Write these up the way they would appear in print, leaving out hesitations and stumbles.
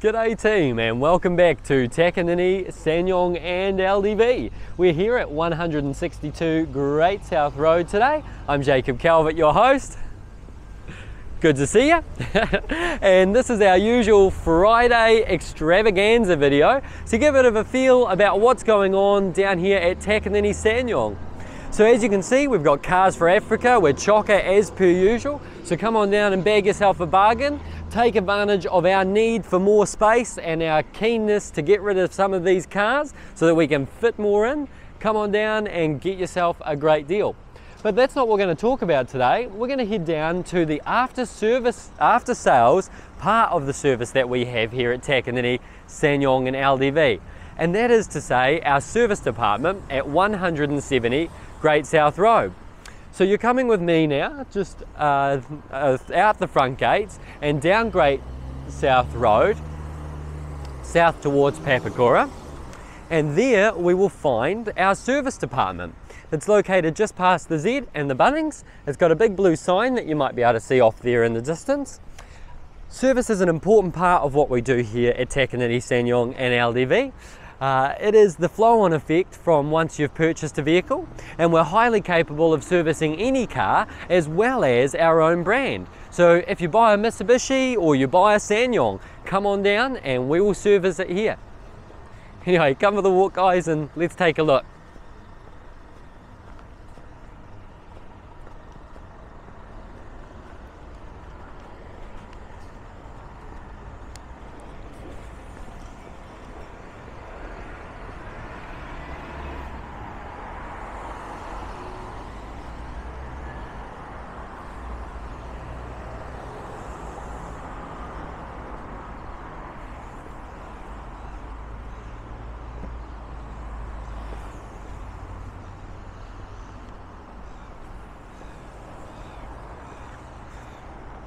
G'day team, and welcome back to Takanini SsangYong LDV. We're here at 162 Great South Road today. I'm Jacob Calvert, your host. Good to see you. And this is our usual Friday extravaganza video to give a bit of a feel about what's going on down here at Takanini SsangYong. So as you can see, we've got Cars for Africa. We're chocker as per usual. So come on down and bag yourself a bargain. Take advantage of our need for more space and our keenness to get rid of some of these cars so that we can fit more in. Come on down and get yourself a great deal. But that's not what we're going to talk about today. We're going to head down to the after sales part of the service that we have here at Takanini SsangYong LDV. And that is to say our service department at 170 Great South Road. So you're coming with me now, just out the front gates and down Great South Road, south towards Papakura, and there we will find our service department. It's located just past the Z and the Bunnings. It's got a big blue sign that you might be able to see off there in the distance. Service is an important part of what we do here at Takanini SsangYong LDV. It is the flow-on effect from once you've purchased a vehicle, and we're highly capable of servicing any car as well as our own brand. So if you buy a Mitsubishi or you buy a SsangYong, come on down and we will service it here. Anyway, come for the walk guys and let's take a look.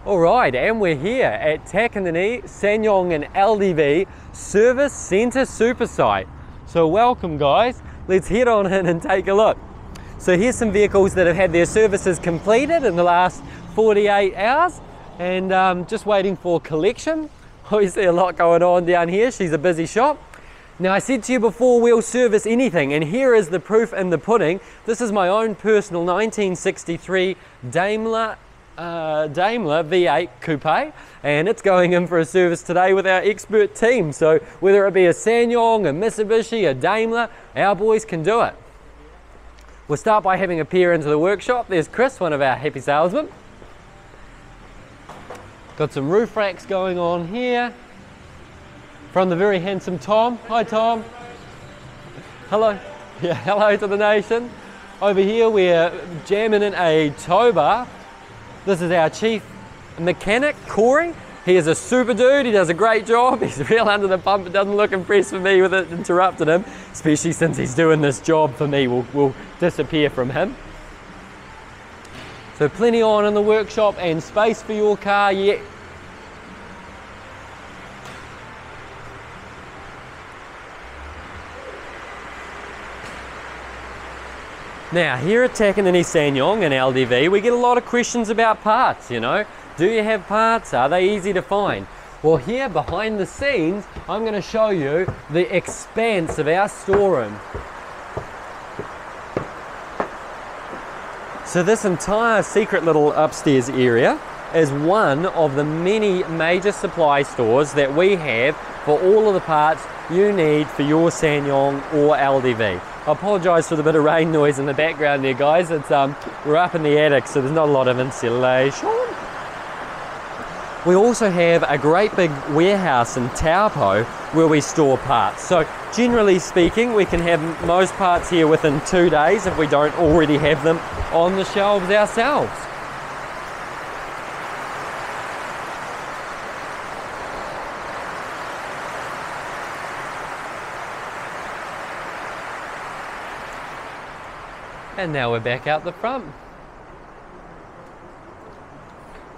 Alright, and we're here at Takanini SsangYong LDV Service Centre Super Site. So welcome guys, let's head on in and take a look. So here's some vehicles that have had their services completed in the last 48 hours and just waiting for collection. Obviously a lot going on down here, she's a busy shop. Now I said to you before, we'll service anything, and here is the proof in the pudding. This is my own personal 1963 Daimler V8 Coupe, and it's going in for a service today with our expert team. So whether it be a SsangYong, a Mitsubishi, a Daimler, our boys can do it. We'll start by having a peer into the workshop. There's Chris, one of our happy salesmen. Got some roof racks going on here from the very handsome Tom. Hi Tom. Hello. Yeah, hello to the nation. Over here we're jamming in a tow bar. This is our chief mechanic, Corey. He is a super dude, he does a great job. He's real under the pump, it doesn't look impressed with me with it interrupting him, especially since he's doing this job for me, we'll disappear from him. So plenty on in the workshop and space for your car yet. Now, here at Takanini SsangYong LDV, we get a lot of questions about parts, you know. Do you have parts? Are they easy to find? Well, here behind the scenes, I'm going to show you the expanse of our storeroom. So this entire secret little upstairs area is one of the many major supply stores that we have for all of the parts you need for your SsangYong or LDV. I apologise for the bit of rain noise in the background there guys, it's we're up in the attic so there's not a lot of insulation. We also have a great big warehouse in Taupo where we store parts. So generally speaking we can have most parts here within 2 days if we don't already have them on the shelves ourselves. And now we're back out the front.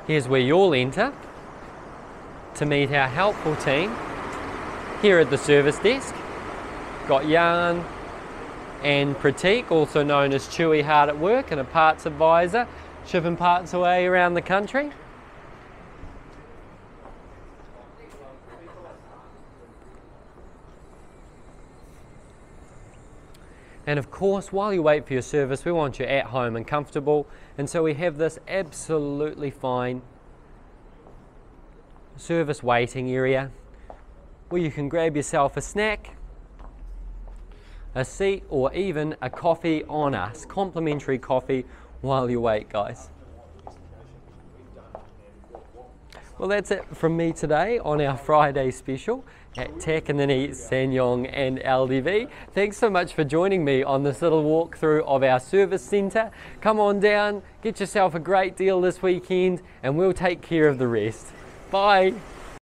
Here's where you'll enter to meet our helpful team here at the service desk. Got Jan and Pratik, also known as Chewy Hard at Work, and a parts advisor, shipping parts away around the country. And of course, while you wait for your service, we want you at home and comfortable. And so we have this absolutely fine service waiting area where you can grab yourself a snack, a seat, or even a coffee on us. Complimentary coffee while you wait, guys. Well, that's it from me today on our Friday special at Takanini SsangYong LDV. Thanks so much for joining me on this little walkthrough of our service centre. Come on down, get yourself a great deal this weekend, and we'll take care of the rest. Bye.